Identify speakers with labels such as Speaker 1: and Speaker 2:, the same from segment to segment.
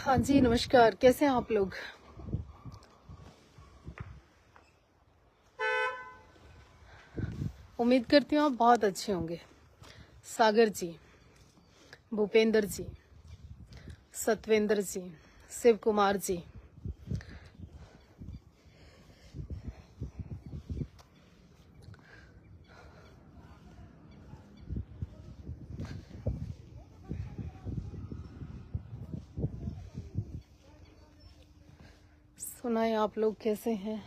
Speaker 1: हाँ जी, नमस्कार। कैसे हैं आप लोग? उम्मीद करती हूँ आप बहुत अच्छे होंगे। सागर जी, भूपेंद्र जी, सतवेंद्र जी, शिव कुमार जी, सुनाए आप लोग कैसे हैं?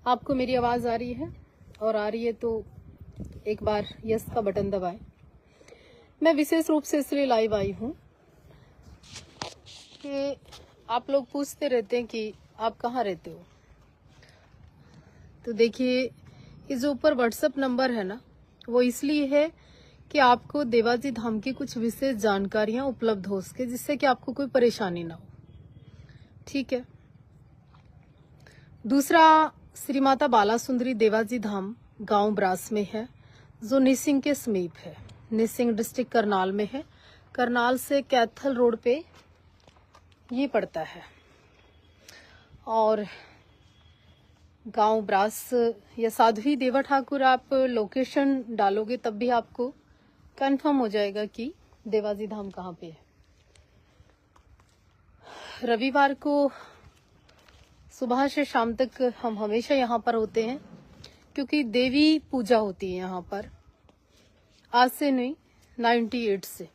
Speaker 1: आपको मेरी आवाज आ रही है? और आ रही है तो एक बार यस का बटन दबाएं। मैं विशेष रूप से इसलिए लाइव आई हूँ कि आप लोग पूछते रहते हैं कि आप कहाँ रहते हो। तो देखिए, ये जो ऊपर व्हाट्सएप नंबर है ना, वो इसलिए है कि आपको देवाजी धाम की कुछ विशेष जानकारियां उपलब्ध हो सके, जिससे कि आपको कोई परेशानी ना हो। ठीक है। दूसरा, श्री माता बाला सुंदरी देवाजी धाम गांव ब्रास में है, जो निसिंग के समीप है। निसिंग डिस्ट्रिक्ट करनाल में है। करनाल से कैथल रोड पे ये पड़ता है। और गांव ब्रास या साध्वी देवा ठाकुर आप लोकेशन डालोगे तब भी आपको कंफर्म हो जाएगा कि देवाजी धाम कहाँ पे है। रविवार को सुबह से शाम तक हम हमेशा यहाँ पर होते हैं, क्योंकि देवी पूजा होती है यहाँ पर। आज से नहीं, 98 से।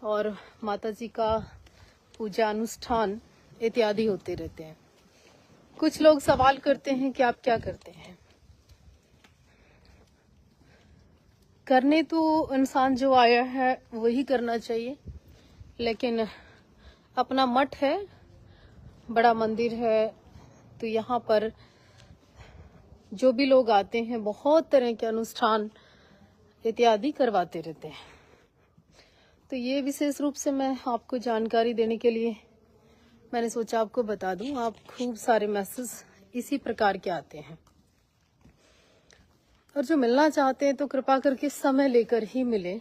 Speaker 1: और माता जी का पूजा अनुष्ठान इत्यादि होते रहते हैं। कुछ लोग सवाल करते हैं कि आप क्या करते हैं। करने तो इंसान जो आया है वही करना चाहिए, लेकिन अपना मठ है, बड़ा मंदिर है, तो यहाँ पर जो भी लोग आते हैं बहुत तरह के अनुष्ठान इत्यादि करवाते रहते हैं। तो ये विशेष रूप से मैं आपको जानकारी देने के लिए मैंने सोचा आपको बता दूं। आप खूब सारे मैसेज इसी प्रकार के आते हैं, और जो मिलना चाहते हैं तो कृपा करके समय लेकर ही मिले।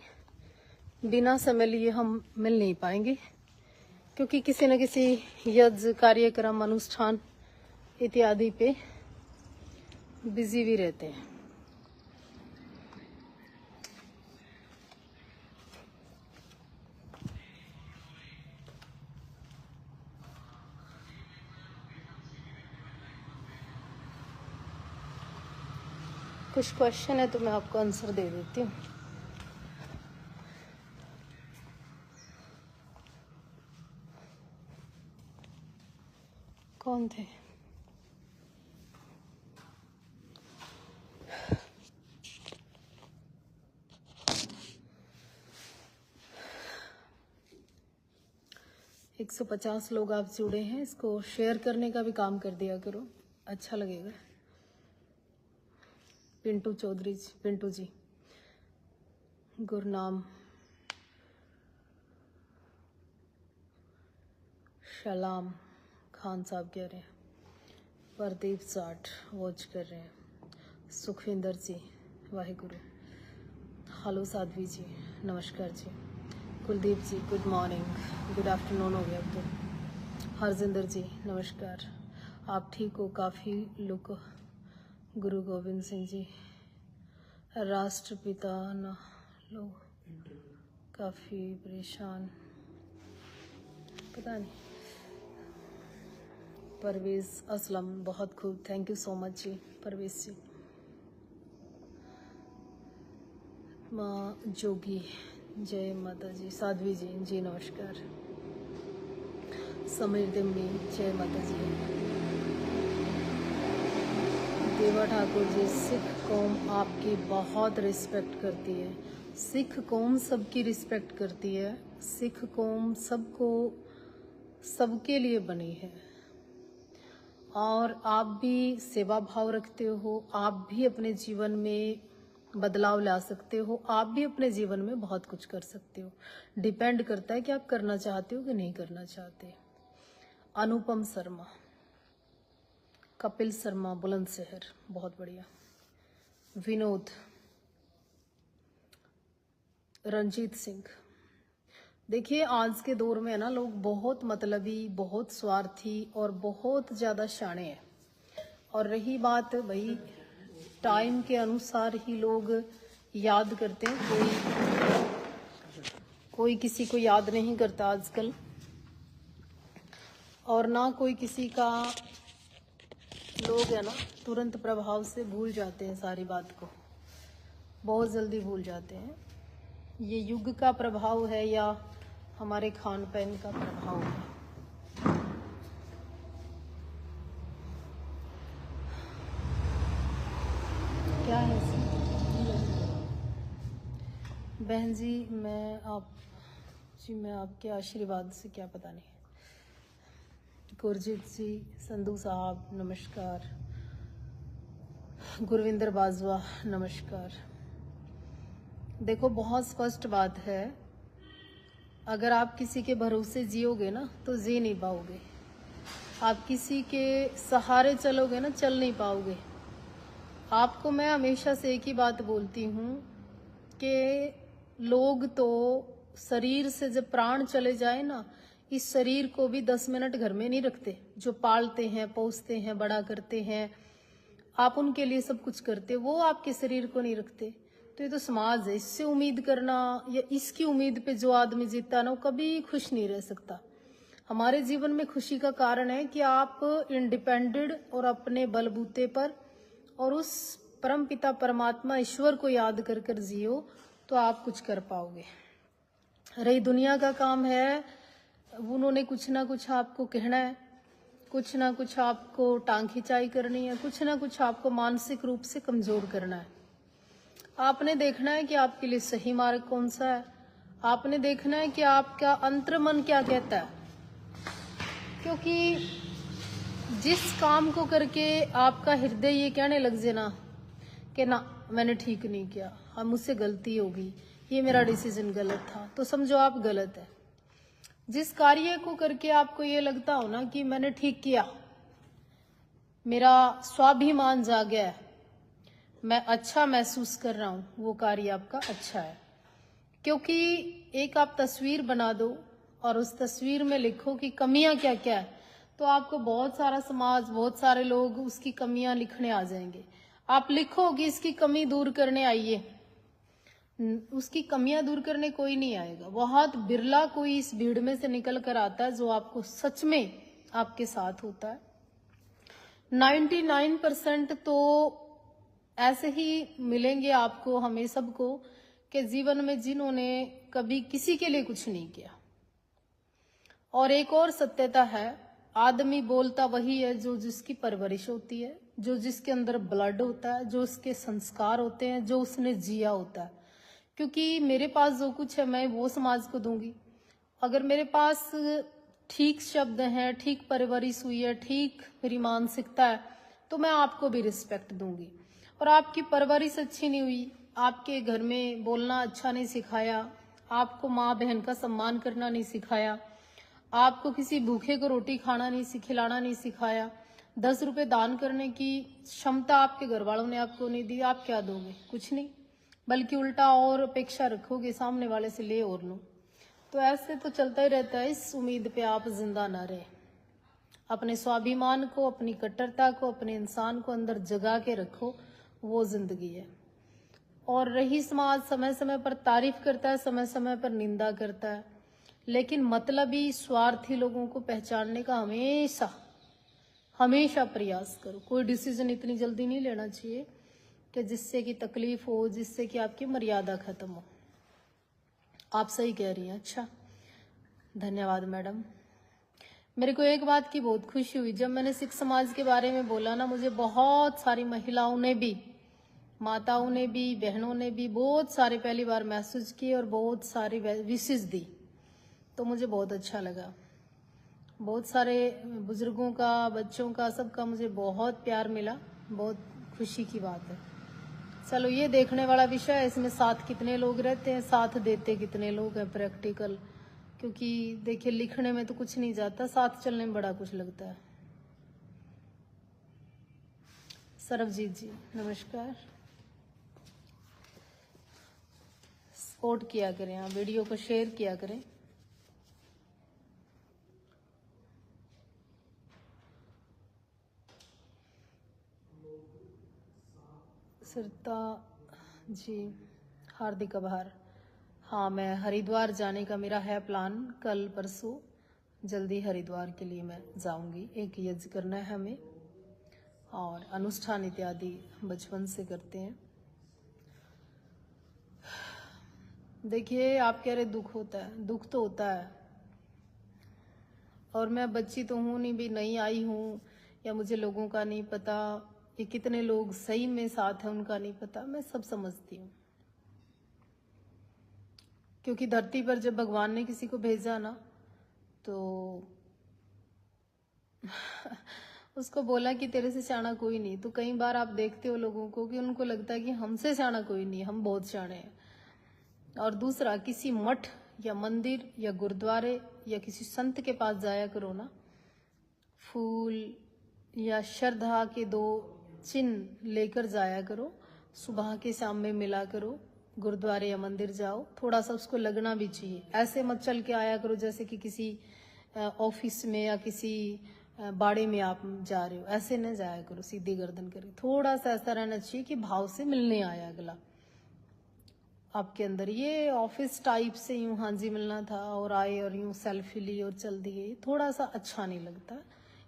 Speaker 1: बिना समय लिए हम मिल नहीं पाएंगे, क्योंकि किसी न किसी यज्ञ, कार्यक्रम, अनुष्ठान इत्यादि पे बिजी भी रहते हैं। कुछ क्वेश्चन है तो मैं आपको आंसर दे देती हूँ। कौन थे? एक 150 लोग आप जुड़े हैं। इसको शेयर करने का भी काम कर दिया करो, अच्छा लगेगा। पिंटू चौधरी जी, पिंटू जी, गुरनाम, शलाम खान साहब कह रहे हैं, प्रदीप जाट वॉच कर रहे हैं, सुखविंदर जी, वाहिगुरु, हेलो साध्वी जी, नमस्कार जी, कुलदीप जी, गुड मॉर्निंग, गुड आफ्टरनून हो गया अब तो। हरजिंदर जी, नमस्कार, आप ठीक हो? काफ़ी लोग, गुरु गोविंद सिंह जी, राष्ट्रपिता न लोग काफ़ी परेशान, पता नहीं। परवेज असलम, बहुत खूब, थैंक यू सो मच जी परवेज जी। माँ जोगी, जय माता जी। साध्वी जी, जी नमस्कार। समीर दिम्मी, जय माता जी। देवा ठाकुर जी, सिख कौम आपकी बहुत रिस्पेक्ट करती है। सिख कौम सबकी रिस्पेक्ट करती है। सिख कौम सबको, सबके लिए बनी है। और आप भी सेवा भाव रखते हो, आप भी अपने जीवन में बदलाव ला सकते हो, आप भी अपने जीवन में बहुत कुछ कर सकते हो। डिपेंड करता है कि आप करना चाहते हो कि नहीं करना चाहते। अनुपम शर्मा, कपिल शर्मा बुलंदशहर, बहुत बढ़िया। विनोद, रंजीत सिंह। देखिए आज के दौर में है ना, लोग बहुत मतलबी, बहुत स्वार्थी और बहुत ज़्यादा शाणे हैं। और रही बात भाई टाइम के अनुसार ही लोग याद करते हैं, कोई किसी को याद नहीं करता आजकल, और ना कोई किसी का, लोग है ना तुरंत प्रभाव से भूल जाते हैं, सारी बात को बहुत जल्दी भूल जाते हैं। ये युग का प्रभाव है या हमारे खान पान का प्रभाव है। क्या है बहन जी, मैं आपके आशीर्वाद से क्या पता नहीं। गुरजीत जी, संधू साहब नमस्कार, गुरविंदर बाजवा नमस्कार। देखो बहुत स्पष्ट बात है, अगर आप किसी के भरोसे जियोगे ना तो जी नहीं पाओगे। आप किसी के सहारे चलोगे ना, चल नहीं पाओगे। आपको मैं हमेशा से एक ही बात बोलती हूँ कि लोग तो शरीर से जब प्राण चले जाए ना, इस शरीर को भी 10 मिनट घर में नहीं रखते। जो पालते हैं, पोसते हैं, बड़ा करते हैं, आप उनके लिए सब कुछ करते, वो आपके शरीर को नहीं रखते। तो ये तो समाज है, इससे उम्मीद करना या इसकी उम्मीद पे जो आदमी जीता ना, वो कभी खुश नहीं रह सकता। हमारे जीवन में खुशी का कारण है कि आप इंडिपेंडेंट और अपने बलबूते पर और उस परम पिता परमात्मा ईश्वर को याद कर कर जियो, तो आप कुछ कर पाओगे। रही दुनिया का काम है, उन्होंने कुछ ना कुछ आपको कहना है, कुछ ना कुछ आपको टांग खिंचाई करनी है, कुछ ना कुछ आपको मानसिक रूप से कमजोर करना है। आपने देखना है कि आपके लिए सही मार्ग कौन सा है। आपने देखना है कि आपका अंतर्मन क्या कहता है, क्योंकि जिस काम को करके आपका हृदय ये कहने लग जाए ना कि ना मैंने ठीक नहीं किया, हाँ मुझसे गलती होगी, ये मेरा डिसीजन गलत था, तो समझो आप गलत है। जिस कार्य को करके आपको ये लगता हो ना कि मैंने ठीक किया, मेरा स्वाभिमान जाग गया है, मैं अच्छा महसूस कर रहा हूं, वो कार्य आपका अच्छा है। क्योंकि एक आप तस्वीर बना दो और उस तस्वीर में लिखो कि कमियां क्या क्या है, तो आपको बहुत सारा समाज, बहुत सारे लोग उसकी कमियां लिखने आ जाएंगे। आप लिखो कि इसकी कमी दूर करने आइए, उसकी कमियां दूर करने कोई नहीं आएगा। बहुत बिरला कोई इस भीड़ में से निकल कर आता है जो आपको सच में आपके साथ होता है। 99% तो ऐसे ही मिलेंगे आपको, हमें सबको, कि जीवन में जिन्होंने कभी किसी के लिए कुछ नहीं किया। और एक और सत्यता है, आदमी बोलता वही है जो जिसकी परवरिश होती है, जो जिसके अंदर ब्लड होता है, जो उसके संस्कार होते हैं, जो उसने जिया होता है। क्योंकि मेरे पास जो कुछ है मैं वो समाज को दूंगी। अगर मेरे पास ठीक शब्द हैं, ठीक परवरिश हुई है, ठीक मेरी मानसिकता है, तो मैं आपको भी रिस्पेक्ट दूंगी। और आपकी परवरिश अच्छी नहीं हुई, आपके घर में बोलना अच्छा नहीं सिखाया, आपको माँ बहन का सम्मान करना नहीं सिखाया, आपको किसी भूखे को रोटी खाना नहीं खिलाना नहीं सिखाया, 10 रुपए दान करने की क्षमता आपके घर वालों ने आपको नहीं दी, आप क्या दोगे? कुछ नहीं, बल्कि उल्टा और अपेक्षा रखोगे सामने वाले से ले और लो। तो ऐसे तो चलता ही रहता है। इस उम्मीद पे आप जिंदा ना रहे। अपने स्वाभिमान को, अपनी कट्टरता को, अपने इंसान को अंदर जगा के रखो, वो जिंदगी है। और रही समाज समय समय पर तारीफ करता है, समय समय पर निंदा करता है, लेकिन मतलबी स्वार्थी लोगों को पहचानने का हमेशा हमेशा प्रयास करो। कोई डिसीजन इतनी जल्दी नहीं लेना चाहिए कि जिससे कि तकलीफ हो, जिससे कि आपकी मर्यादा खत्म हो। आप सही कह रही हैं। अच्छा, धन्यवाद मैडम। मेरे को एक बात की बहुत खुशी हुई, जब मैंने सिख समाज के बारे में बोला ना, मुझे बहुत सारी महिलाओं ने भी, माताओं ने भी, बहनों ने भी बहुत सारे पहली बार मैसेज किए और बहुत सारी विशेष दी, तो मुझे बहुत अच्छा लगा। बहुत सारे बुजुर्गों का, बच्चों का, सबका मुझे बहुत प्यार मिला, बहुत खुशी की बात है। चलो ये देखने वाला विषय है, इसमें साथ कितने लोग रहते हैं, साथ देते कितने लोग हैं, प्रैक्टिकल। क्योंकि देखिए लिखने में तो कुछ नहीं जाता, साथ चलने में बड़ा कुछ लगता है। सरबजीत जी नमस्कार। सपोर्ट किया करें, आप वीडियो को शेयर किया करें। सरिता जी हार्दिक आभार। हाँ, मैं हरिद्वार जाने का मेरा है प्लान, कल परसों जल्दी हरिद्वार के लिए मैं जाऊंगी। एक यज्ञ करना है हमें और अनुष्ठान इत्यादि बचपन से करते हैं। देखिए, आप कह रहे दुख होता है, दुख तो होता है, और मैं बच्ची तो हूँ नहीं, भी नहीं आई हूँ, या मुझे लोगों का नहीं पता, ये कितने लोग सही में साथ हैं उनका नहीं पता, मैं सब समझती हूँ। क्योंकि धरती पर जब भगवान ने किसी को भेजा ना, तो उसको बोला कि तेरे से शाना कोई नहीं। तो कई बार आप देखते हो लोगों को कि उनको लगता है कि हमसे शाना कोई नहीं, हम बहुत शाने हैं। और दूसरा, किसी मठ या मंदिर या गुरुद्वारे या किसी संत के पास जाया करो ना, फूल या श्रद्धा के 2 चिन्ह लेकर जाया करो, सुबह के शाम में मिला करो। गुरुद्वारे या मंदिर जाओ, थोड़ा सा उसको लगना भी चाहिए। ऐसे मत चल के आया करो जैसे कि किसी ऑफिस में या किसी बाड़े में आप जा रहे हो, ऐसे न जाया करो सीधी गर्दन करे। थोड़ा सा ऐसा रहना चाहिए कि भाव से मिलने आया अगला आपके अंदर। ये ऑफिस टाइप से यूं हाँ जी मिलना था और आए और यूं सेल्फी ली और चल दिए, थोड़ा सा अच्छा नहीं लगता।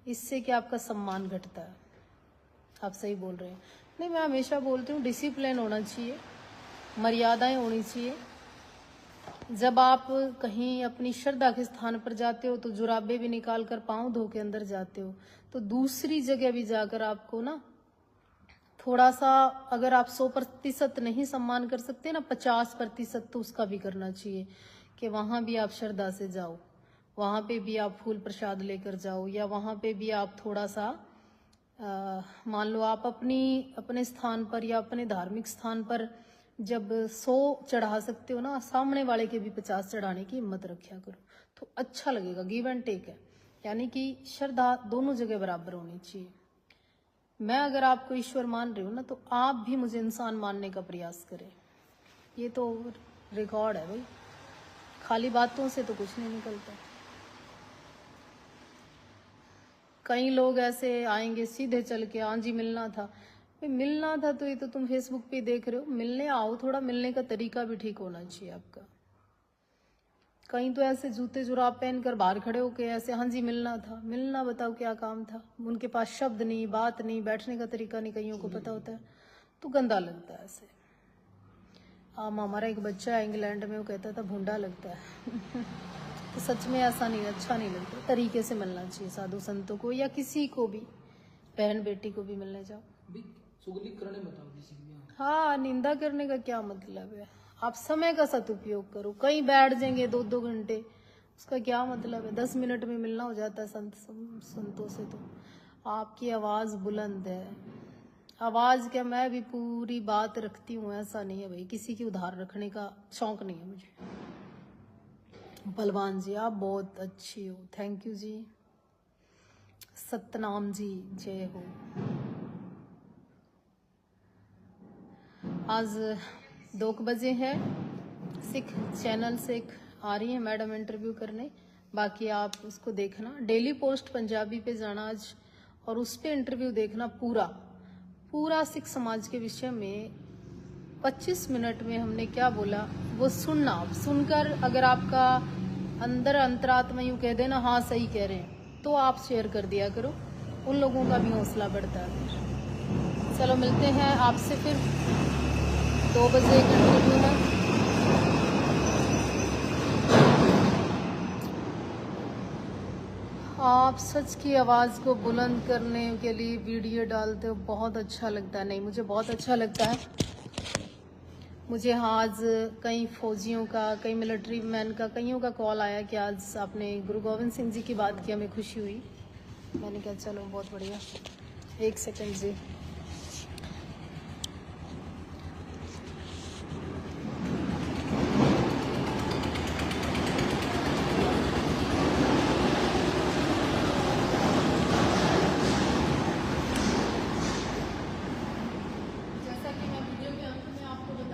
Speaker 1: इससे क्या आपका सम्मान घटता है। आप सही बोल रहे हैं। नहीं, मैं हमेशा बोलती हूँ डिसिप्लिन होना चाहिए, मर्यादाएं होनी चाहिए। जब आप कहीं अपनी श्रद्धा के स्थान पर जाते हो तो जुराबे भी निकाल कर पाँव धो के अंदर जाते हो। तो दूसरी जगह भी जाकर आपको ना थोड़ा सा, अगर आप 100% नहीं सम्मान कर सकते ना, 50% तो उसका भी करना चाहिए कि वहां भी आप श्रद्धा से जाओ, वहां पे भी आप फूल प्रसाद लेकर जाओ, या वहां पे भी आप थोड़ा सा मान लो आप अपने स्थान पर या अपने धार्मिक स्थान पर जब 100 चढ़ा सकते हो ना, सामने वाले के भी 50 चढ़ाने की हिम्मत रखा करो, तो अच्छा लगेगा। गिव एंड टेक है, यानी कि श्रद्धा दोनों जगह बराबर होनी चाहिए। मैं अगर आपको ईश्वर मान रही हूँ ना, तो आप भी मुझे इंसान मानने का प्रयास करें। ये तो रिकॉर्ड है भाई, खाली बातों से तो कुछ नहीं निकलता। कई लोग ऐसे आएंगे सीधे चल के, हाँ जी मिलना था। मिलना था तो ये तो तुम फेसबुक पे देख रहे हो, मिलने आओ, थोड़ा मिलने का तरीका भी ठीक होना चाहिए आपका। कहीं तो ऐसे जूते जुराब पहनकर बाहर खड़े होके ऐसे, हाँ जी मिलना था। मिलना बताओ क्या काम था, उनके पास शब्द नहीं, बात नहीं, बैठने का तरीका नहीं, कईयों को पता होता है, तो गंदा लगता है ऐसे। हमारा एक बच्चा है इंग्लैंड में, वो कहता था भूंडा लगता है तो सच में ऐसा नहीं, अच्छा नहीं लगता। तरीके से मिलना चाहिए साधु संतों को, या किसी को भी, बहन बेटी को भी मिलने जाओ। हाँ, निंदा करने का क्या मतलब है। आप समय का सदुपयोग करो। कहीं बैठ जाएंगे 2-2 घंटे, उसका क्या मतलब है। 10 मिनट में मिलना हो जाता है संतों से। तो आपकी आवाज बुलंद है, आवाज क्या, मैं भी पूरी बात रखती हूँ, ऐसा नहीं है भाई, किसी की उधार रखने का शौक नहीं है मुझे। बलवान जी आप बहुत अच्छी हो, थैंक यू जी। सतनाम जी जय हो। आज 2 बजे है, सिख चैनल से आ रही है मैडम इंटरव्यू करने, बाकी आप उसको देखना। डेली पोस्ट पंजाबी पे जाना आज, और उस पे इंटरव्यू देखना पूरा सिख समाज के विषय में। 25 मिनट में हमने क्या बोला वो सुनना, सुनकर अगर आपका अंदर अंतरात्मा यूं कह देना हाँ सही कह रहे हैं, तो आप शेयर कर दिया करो, उन लोगों का भी हौसला बढ़ता है। चलो मिलते हैं आपसे फिर 2 बजे एक इंटरव्यू में। आप सच की आवाज़ को बुलंद करने के लिए वीडियो डालते हो, बहुत अच्छा लगता है। नहीं, मुझे बहुत अच्छा लगता है। मुझे आज कई फौजियों का, कई मिलिट्री मैन का, कईयों का कॉल आया कि आज आपने गुरु गोविंद सिंह जी की बात की, हमें खुशी हुई। मैंने कहा चलो बहुत बढ़िया। 1 सेकंड जी।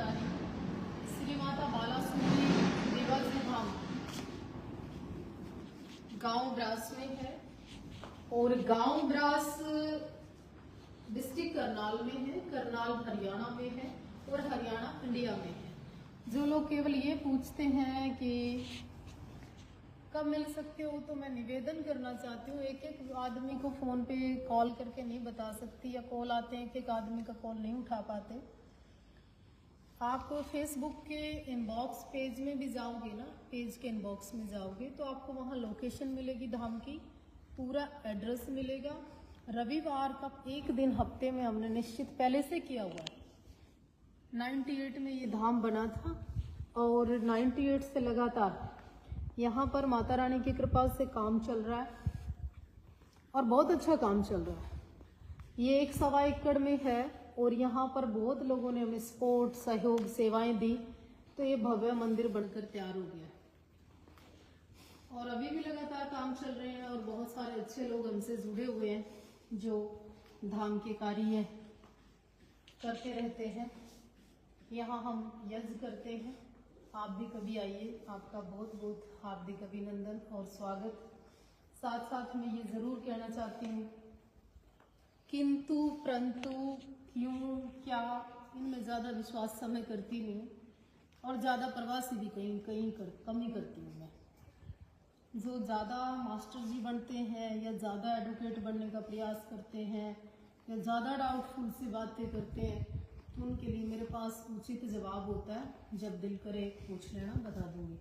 Speaker 1: रानी श्री माता बालासुंदरी देवासी धाम गांव ब्रास में है, और गांव ब्रास डिस्ट्रिक्ट करनाल में है, करनाल हरियाणा में है और हरियाणा इंडिया में है। जो लोग केवल ये पूछते हैं कि कब मिल सकते हो, तो मैं निवेदन करना चाहती हूँ, एक एक आदमी को फ़ोन पे कॉल करके नहीं बता सकती, या कॉल आते हैं, एक एक आदमी का कॉल नहीं उठा पाते। आप फेसबुक के इनबॉक्स पेज में भी जाओगे ना, पेज के इनबॉक्स में जाओगे तो आपको वहाँ लोकेशन मिलेगी, धाम की पूरा एड्रेस मिलेगा। रविवार का एक दिन हफ्ते में हमने निश्चित पहले से किया हुआ है। 98 में ये धाम बना था, और 98 से लगातार यहाँ पर माता रानी की कृपा से काम चल रहा है, और बहुत अच्छा काम चल रहा है। ये 1.25 एकड़ में है, और यहाँ पर बहुत लोगों ने हमें सपोर्ट, सहयोग, सेवाएं दी, तो ये भव्य मंदिर बनकर तैयार हो गया है। और अभी भी लगातार काम चल रहे हैं, और बहुत सारे अच्छे लोग हमसे जुड़े हुए हैं जो धाम के कार्य करते रहते हैं। यहाँ हम यज्ञ करते हैं, आप भी कभी आइए, आपका बहुत बहुत हार्दिक अभिनंदन और स्वागत। साथ साथ मैं ये ज़रूर कहना चाहती हूँ, किंतु परंतु क्यों क्या, इनमें ज़्यादा विश्वास समय करती नहीं, और ज़्यादा प्रवासी भी कम ही करती हूँ मैं। जो ज़्यादा मास्टर जी बनते हैं, या ज़्यादा एडवोकेट बनने का प्रयास करते हैं, या ज़्यादा डाउटफुल सी बातें करते हैं, तो उनके लिए मेरे पास उचित जवाब होता है, जब दिल करे पूछ लेना, बता दूंगी।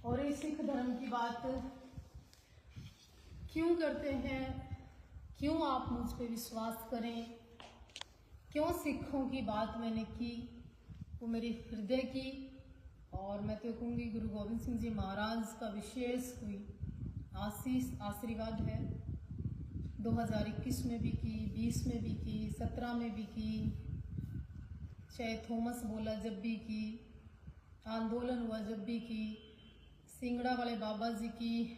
Speaker 1: और ये सिख धर्म की बात क्यों करते हैं, क्यों आप मुझ पे विश्वास करें, क्यों सिखों की बात मैंने की, वो मेरे हृदय की, और मैं तो कहूँगी गुरु गोविंद सिंह जी महाराज का विशेष कोई आशीर्वाद है। 2021 में भी की, 20 में भी की, 17 में भी की, चाहे थॉमस बोला जब भी की, आंदोलन हुआ जब भी की, सिंगड़ा वाले बाबा जी की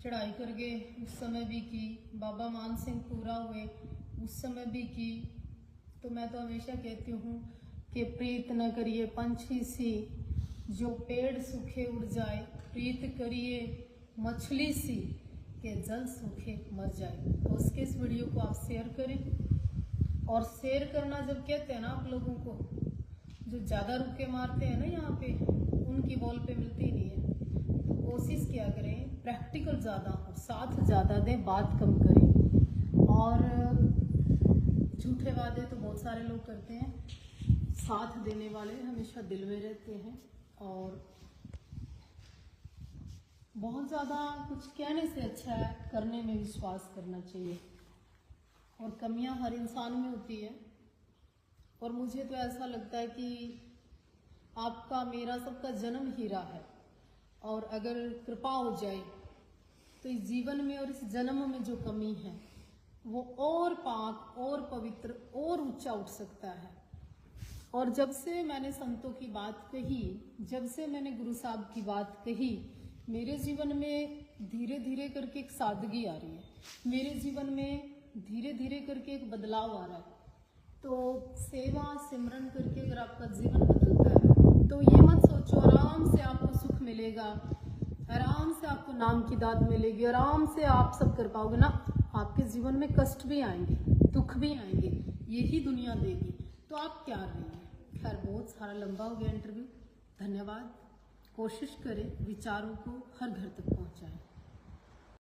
Speaker 1: चढ़ाई कर गए उस समय भी की, बाबा मान सिंह पूरा हुए उस समय भी की। तो मैं तो हमेशा कहती हूँ कि प्रीत न करिए पंछी सी, जो पेड़ सूखे उड़ जाए, प्रीत करिए मछली सी, के जल सूखे मर जाए। तो उसके इस वीडियो को आप शेयर करें, और शेयर करना जब कहते हैं ना आप लोगों को, जो ज़्यादा रुके मारते हैं ना यहाँ पे, उनकी बॉल पे मिलती नहीं है। तो कोशिश किया करें प्रैक्टिकल ज़्यादा हो, साथ ज़्यादा दें, बात कम करें। और झूठे वादे तो बहुत सारे लोग करते हैं, साथ देने वाले हमेशा दिल में रहते हैं। और बहुत ज़्यादा कुछ कहने से अच्छा है करने में विश्वास करना चाहिए। और कमियां हर इंसान में होती है, और मुझे तो ऐसा लगता है कि आपका मेरा सबका जन्म हीरा है, और अगर कृपा हो जाए तो इस जीवन में और इस जन्म में जो कमी है वो और पाक और पवित्र और ऊंचा उठ सकता है। और जब से मैंने संतों की बात कही, जब से मैंने गुरु साहब की बात कही, मेरे जीवन में धीरे धीरे करके एक सादगी आ रही है, मेरे जीवन में धीरे धीरे करके एक बदलाव आ रहा है। तो सेवा सिमरन करके अगर आपका जीवन बदलता है, तो ये मत सोचो आराम से आपको सुख मिलेगा, आराम से आपको नाम की दाद मिलेगी, आराम से आप सब कर पाओगे ना। आपके जीवन में कष्ट भी आएंगे, दुख भी आएंगे, यही दुनिया देगी। तो आप तैयार रहिए। खैर बहुत सारा लंबा हो गया इंटरव्यू, धन्यवाद। कोशिश करें विचारों को हर घर तक पहुंचाएं।